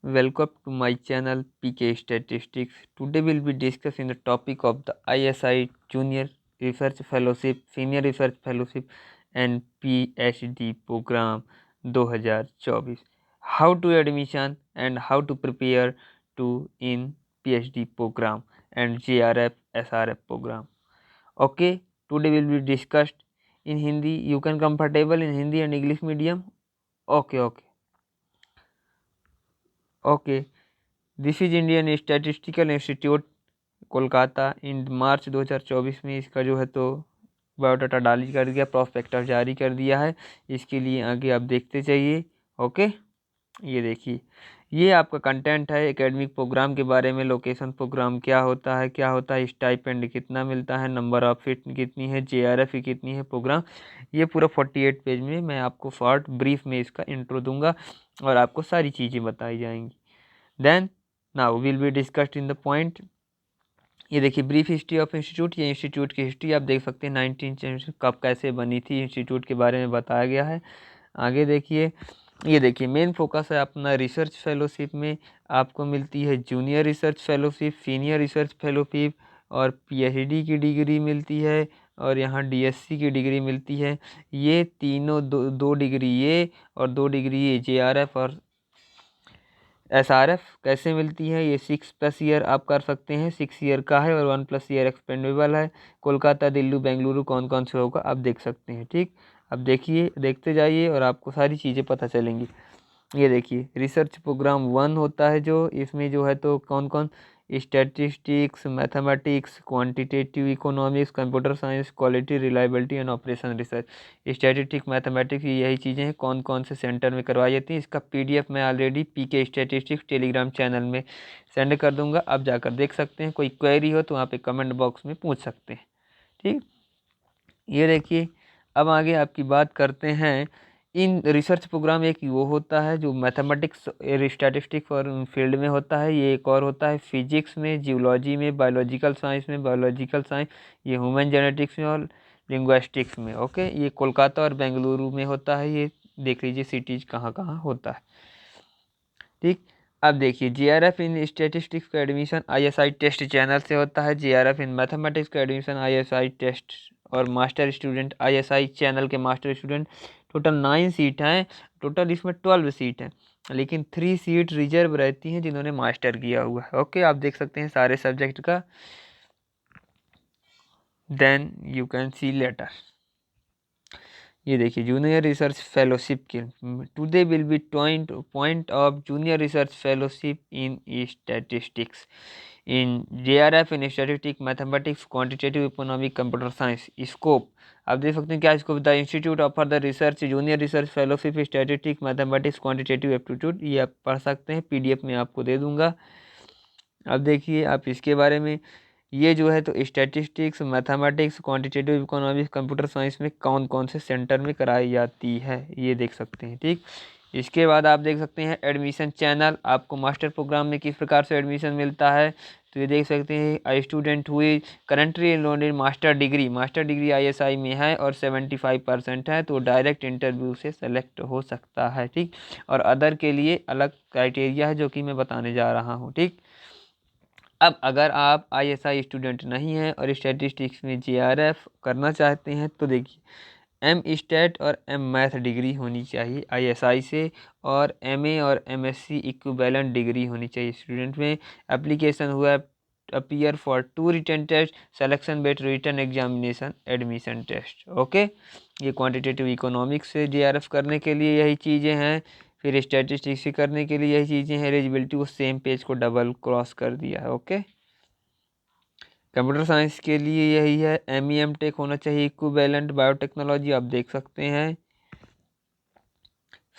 Welcome to my channel PK Statistics. Today we'll be discussing the topic of the ISI Junior Research Fellowship, Senior Research Fellowship and PhD program 2024. How to admission and how to prepare to in PhD program and JRF SRF program. Okay, today will be discussed in Hindi. You can comfortable in Hindi and English medium. Okay. This is Indian statistical institute Kolkata in March 2024 में इसका जो है तो biodata डाली कर दिया, prospectus जारी कर दिया है। इसके लिए आगे आप देखते जाइए। ओके, ये देखिए, ये आपका कंटेंट है एकेडमिक प्रोग्राम के बारे में। लोकेशन प्रोग्राम क्या होता है, स्टाइपेंड कितना मिलता है, नंबर ऑफ सीट कितनी है, JRF की कितनी है, प्रोग्राम। ये पूरा 48 पेज में मैं आपको शॉर्ट ब्रीफ में इसका इंट्रो दूंगा और आपको सारी चीज़ें बताई जाएंगी। Then now will be discussed in the point. ये देखिए, ब्रीफ हिस्ट्री ऑफ इंस्टीट्यूट। ये इंस्टीट्यूट की हिस्ट्री आप देख सकते हैं, 19 कब कैसे बनी थी, इंस्टीट्यूट के बारे में बताया गया है। आगे देखिए, ये देखिए, मेन फोकस है अपना रिसर्च फेलोशिप में। आपको मिलती है junior research fellowship, senior research fellowship और PhD की डिग्री मिलती है, और यहाँ DSc की डिग्री मिलती है। ये तीनों दो डिग्री ये और 2 डिग्री ये JRF और SRF कैसे मिलती है। ये 6+ ईयर आप कर सकते हैं, 6 ईयर का है और 1+ ईयर एक्सपेंडेबल है। कोलकाता, दिल्ली, बेंगलुरु कौन कौन से होगा आप देख सकते हैं। ठीक, अब देखिए, देखते जाइए और आपको सारी चीज़ें पता चलेंगी। ये देखिए, रिसर्च प्रोग्राम 1 होता है, जो इसमें जो है तो कौन कौन, statistics, mathematics, quantitative economics, computer science, quality, reliability and operation research. Statistics, mathematics, यही चीज़ें हैं कौन कौन से सेंटर में करवाई जाती हैं। इसका PDF मैं already PK statistics Telegram channel में सेंड कर दूंगा, आप जाकर देख सकते हैं। कोई क्वेरी हो तो वहाँ पे कमेंट बॉक्स में पूछ सकते हैं। ठीक, ये देखिए, अब आगे आपकी बात करते हैं। इन रिसर्च प्रोग्राम एक वो होता है जो मैथमेटिक्स स्टैटिस्टिक्स और फील्ड में होता है। ये एक और होता है फिजिक्स में, जियोलॉजी में, बायोलॉजिकल साइंस में, बायोलॉजिकल साइंस, ये ह्यूमन जेनेटिक्स में और लिंग्विस्टिक्स में। ओके, ये कोलकाता और बेंगलुरु में होता है। ये देख लीजिए सिटीज कहाँ कहाँ होता है। ठीक, अब देखिए, JRF इन स्टैटिस्टिक्स का एडमिशन ISI टेस्ट चैनल से होता है। JRF इन मैथमेटिक्स का एडमिशन ISI टेस्ट और मास्टर स्टूडेंट ISI चैनल के मास्टर स्टूडेंट। टोटल 9 सीट हैं, टोटल इसमें 12 सीट हैं, लेकिन 3 सीट रिजर्व रहती हैं जिन्होंने मास्टर किया हुआ है। ओके, आप देख सकते हैं सारे सब्जेक्ट का। Then you can see letter. ये देखिए, जूनियर रिसर्च फेलोशिप के today will be point of junior research fellowship in statistics, in JRF in statistics, mathematics, quantitative economic, computer science. Scope आप देख सकते हैं क्या scope, the institute offer the research junior research fellowship statistics, mathematics, quantitative aptitude. ये आप पढ़ सकते हैं, PDF में आपको दे दूंगा। अब देखिए आप इसके बारे में, ये जो है तो statistics, mathematics, quantitative economics, computer science में कौन कौन से सेंटर में कराई जाती है, ये देख सकते हैं। ठीक, इसके बाद आप देख सकते हैं एडमिशन चैनल, आपको मास्टर प्रोग्राम में किस प्रकार से एडमिशन मिलता है। तो ये देख सकते हैं, आई स्टूडेंट हुई currently enrolled in master degree ISI में है और 75% है, तो डायरेक्ट इंटरव्यू से सेलेक्ट हो सकता है। ठीक, और अदर के लिए अलग क्राइटेरिया है जो कि मैं बताने जा रहा हूँ। ठीक, अब अगर आप ISI स्टूडेंट नहीं हैं और स्टैटिस्टिक्स में JRF करना चाहते हैं, तो देखिए, M Stat और M Math डिग्री होनी चाहिए ISI से, और MA और MSc इक्विवेलेंट डिग्री होनी चाहिए स्टूडेंट में। एप्लीकेशन हुआ appear for 2 written test, selection based written examination, admission test. Okay, ये क्वांटिटेटिव इकोनॉमिक्स से JRF करने के लिए यही चीज़ें हैं, फिर स्टैटिस्टिक्स करने के लिए यही चीज़ें हैं। एलिजिबिलिटी को सेम पेज को डबल क्रॉस कर दिया है। ओके, कंप्यूटर साइंस के लिए यही है, ME M.Tech होना चाहिए इक्विवेलेंट, बायोटेक्नोलॉजी आप देख सकते हैं।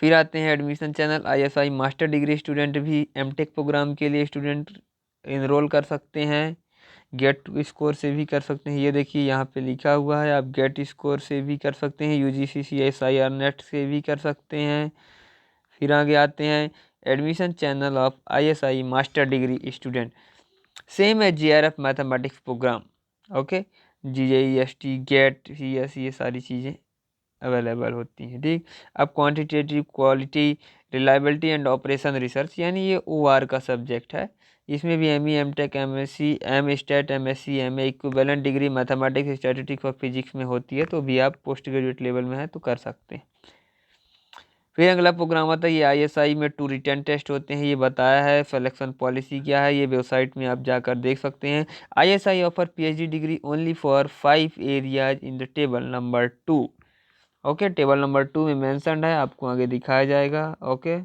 फिर आते हैं admission channel, ISI master degree student भी M.Tech प्रोग्राम के लिए स्टूडेंट इनरोल कर सकते हैं। गेट स्कोर से भी कर सकते हैं, ये देखिए यहाँ पे लिखा हुआ है, आप गेट स्कोर से भी कर सकते हैं, UGC CSIR नेट से भी कर सकते हैं। फिर आगे आते हैं admission channel of ISI master degree student, same है JRF mathematics programme. Okay, GJEST GATE CS ये सारी चीज़ें अवेलेबल होती हैं। ठीक, अब quantitative quality reliability and operation research, यानी ये OR का सब्जेक्ट है। इसमें भी ME MTech MSc M MSc MA equivalent degree mathematics statistics और फिजिक्स में होती है, तो भी आप पोस्ट ग्रेजुएट लेवल में है तो कर सकते हैं। फिर अगला प्रोग्राम आता है ये ISI में 2 रिटन टेस्ट होते हैं, ये बताया है। सिलेक्शन पॉलिसी क्या है ये वेबसाइट में आप जाकर देख सकते हैं। ISI offer PhD degree only for 5 areas in the table number 2। Okay, table number 2 में मेंशन्ड है, आपको आगे दिखाया जाएगा। Okay,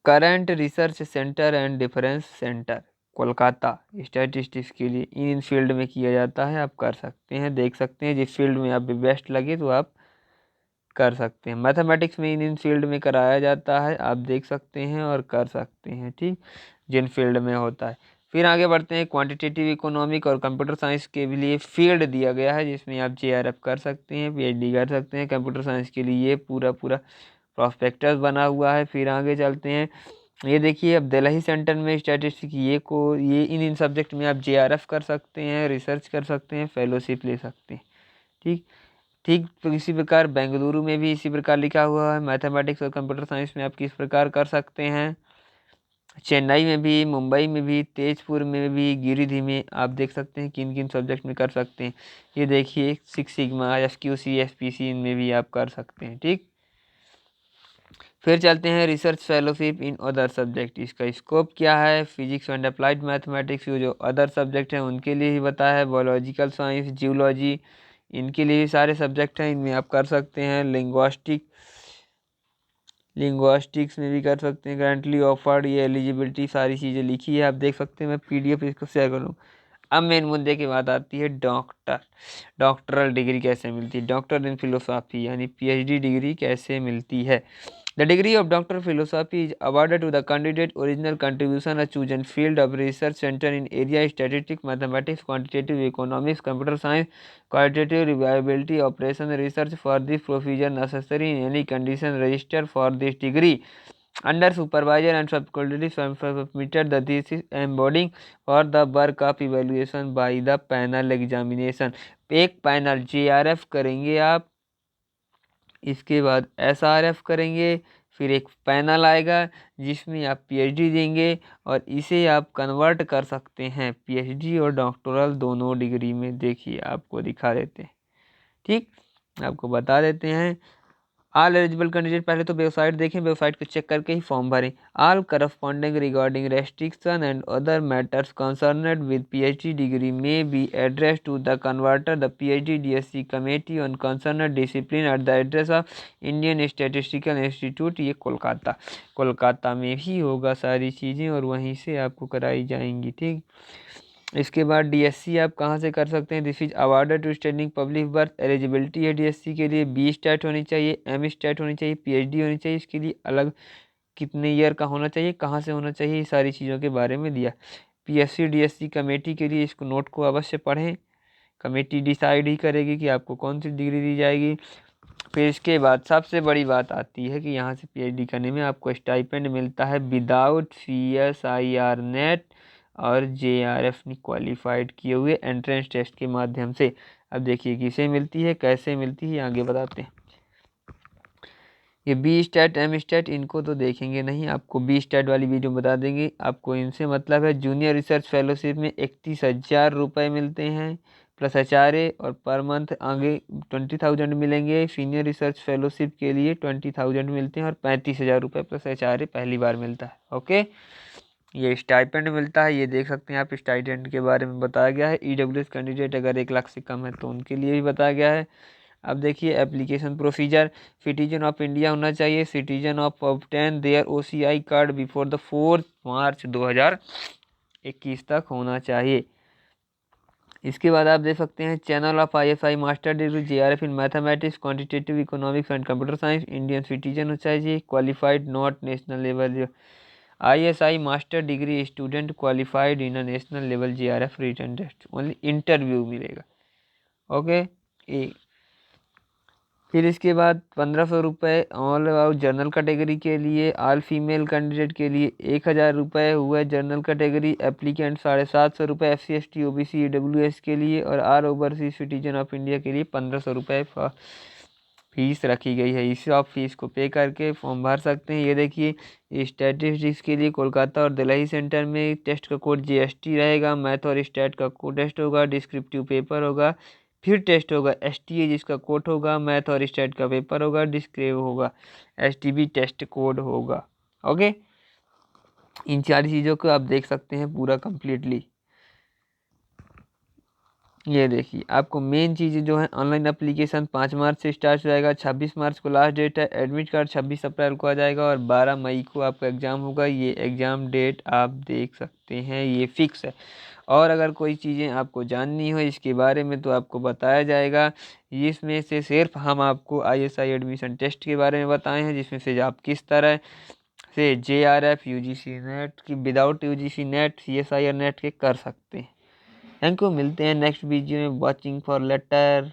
current research centre and difference centre Kolkata statistics के लिए इन फील्ड में किया जाता है, आप कर सकते हैं, देख सकते हैं। जिस फील्ड में आप बेस्ट लगे तो आप कर सकते हैं। मैथमेटिक्स में इन फील्ड में कराया जाता है, आप देख सकते हैं और कर सकते हैं, ठीक, जिन फील्ड में होता है। फिर आगे बढ़ते हैं, क्वांटिटेटिव इकोनॉमिक और कंप्यूटर साइंस के लिए फील्ड दिया गया है जिसमें आप JRF कर सकते हैं, PhD कर सकते हैं। कंप्यूटर साइंस के लिए ये पूरा प्रॉस्पेक्टस बना हुआ है। फिर आगे चलते हैं, ये देखिए अब दिल्ली सेंटर में स्टैटिस्टिक्स ये इन सब्जेक्ट में आप JRF कर सकते हैं, रिसर्च कर सकते हैं, फेलोशिप ले सकते हैं, ठीक ठीक। तो इसी प्रकार बेंगलुरु में भी इसी प्रकार लिखा हुआ है, मैथमेटिक्स और कंप्यूटर साइंस में आप किस प्रकार कर सकते हैं। चेन्नई में भी, मुंबई में भी, तेजपुर में भी, गिरिधि में आप देख सकते हैं किन किन सब्जेक्ट में कर सकते हैं। ये देखिए 6 सिग्मा FQC FPC इनमें भी आप कर सकते हैं, ठीक। फिर चलते हैं research fellowship in other subject, इसका स्कोप क्या है। फिजिक्स एंड अप्लाइड मैथमेटिक्स जो अदर सब्जेक्ट हैं उनके लिए ही बताया है। बायोलॉजिकल साइंस, जियोलॉजी, इनके लिए भी सारे सब्जेक्ट हैं, इनमें आप कर सकते हैं। लिंग्वास्टिक्स में भी कर सकते हैं। करंटली ऑफर्ड ये एलिजिबिलिटी सारी चीज़ें लिखी है, आप देख सकते हैं। मैं PDF इसको शेयर करूँ। अब मेन मुद्दे की बात आती है डॉक्टरल डिग्री कैसे मिलती है। डॉक्टर इन फिलोसॉफी यानी PhD डिग्री कैसे मिलती है। The degree of doctor philosophy is awarded to the candidate original contribution chosen field of research centre in area statistics mathematics quantitative economics computer science qualitative reliability operation research for this procedure necessary in any condition register for this degree under supervisor and faculty submitted the thesis embodying for the work of evaluation by the panel examination। एक panel JRF करेंगे आप, इसके बाद SRF करेंगे, फिर एक panel आएगा जिसमें आप PhD देंगे और इसे आप कन्वर्ट कर सकते हैं PhD और डॉक्टरल दोनों डिग्री में। देखिए आपको दिखा देते हैं, ठीक, आपको बता देते हैं। ऑल एलिजिबल कैंडिडेट, पहले तो वेबसाइट देखें, वेबसाइट को चेक करके ही फॉर्म भरें। All corresponding regarding restriction and other matters concerned with PhD degree may be address to the converter the PhD DSC committee on concerned discipline at the address of Indian statistical institute. ये कोलकाता में ही होगा सारी चीज़ें और वहीं से आपको कराई जाएंगी, ठीक। इसके बाद DSC आप कहाँ से कर सकते हैं। This is awarded to standing public berth. Eligibility है DSC के लिए B स्टैट होनी चाहिए, M स्टैट होनी चाहिए, PhD होनी चाहिए। इसके लिए अलग कितने ईयर का होना चाहिए, कहाँ से होना चाहिए, ये सारी चीज़ों के बारे में दिया। PSC DSC कमेटी के लिए इसको नोट को अवश्य पढ़ें, कमेटी डिसाइड ही करेगी कि आपको कौन सी डिग्री दी जाएगी। फिर इसके बाद सबसे बड़ी बात आती है कि यहाँ से PhD करने में आपको स्टाइपेंड मिलता है विदाउट CSIR नेट और JRF क्वालिफाइड किए हुए एंट्रेंस टेस्ट के माध्यम से। अब देखिए किसे मिलती है, कैसे मिलती है, आगे बताते हैं। ये B स्टैट M स्टैट इनको तो देखेंगे नहीं, आपको B स्टैट वाली वीडियो बता देंगे। आपको इनसे मतलब है जूनियर रिसर्च फेलोशिप में 31,000 रुपये मिलते हैं प्लस HRA और पर मंथ आगे 20,000 मिलेंगे। सीनियर रिसर्च फेलोशिप के लिए 20,000 मिलते हैं और 35,000 रुपये प्लस HRA पहली बार मिलता है। ओके, ये स्टाइपेंड मिलता है, ये देख सकते हैं आप, स्टाइपेंड के बारे में बताया गया है। EWS कैंडिडेट अगर 1 लाख से कम है तो उनके लिए भी बताया गया है। अब देखिए application procedure, citizen of India होना चाहिए, citizen of obtain their OCI card before the 4 March 2021 तक होना चाहिए। इसके बाद आप देख सकते हैं channel of ISI master degree JRF in mathematics quantitative economics and computer science Indian citizen होना चाहिए, qualified not national level. ISI master degree student qualified in national level JRF written test, only interview मिलेगा। Okay, फिर इसके बाद 1,500 रुपये all about general category के लिए। All female candidate के लिए 1,000 रुपये हुआ जनरल कैटेगरी। एप्लीकेंट 750 रुपये SC ST OBC EWS के लिए और आर ओवरसीज सिटीजन ऑफ इंडिया के लिए 1,500 रुपये। फीस रखी गई है। इस आप फीस को पे करके फॉर्म भर सकते हैं। ये देखिए स्टैटिस्टिक्स के लिए कोलकाता और दिल्ली सेंटर में टेस्ट का कोड जीएसटी रहेगा। मैथ और स्टैट का कोड टेस्ट होगा, डिस्क्रिप्टिव पेपर होगा, फिर टेस्ट होगा एसटीए जिसका कोड होगा, मैथ और स्टैट का पेपर होगा, डिस्क्रिप्टिव होगा, एसटीबी टेस्ट कोड होगा। ओके, इन सारी चीज़ों को आप देख सकते हैं पूरा कंप्लीटली। ये देखिए आपको मेन चीज़ें जो है, ऑनलाइन एप्लीकेशन 5 मार्च से स्टार्ट हो जाएगा, 26 मार्च को लास्ट डेट है। एडमिट कार्ड 26 अप्रैल को आ जाएगा और 12 मई को आपका एग्ज़ाम होगा। ये एग्ज़ाम डेट आप देख सकते हैं, ये फिक्स है। और अगर कोई चीज़ें आपको जाननी हो इसके बारे में तो आपको बताया जाएगा। इसमें से सिर्फ हम आपको आईएसआई एडमिशन टेस्ट के बारे में बताए हैं, जिसमें से आप किस तरह से जेआरएफ यूजीसी नेट की without UGC net CSIR net के कर सकते हैं। थैंक यू, मिलते हैं नेक्स्ट वीडियो में। Watching for letter.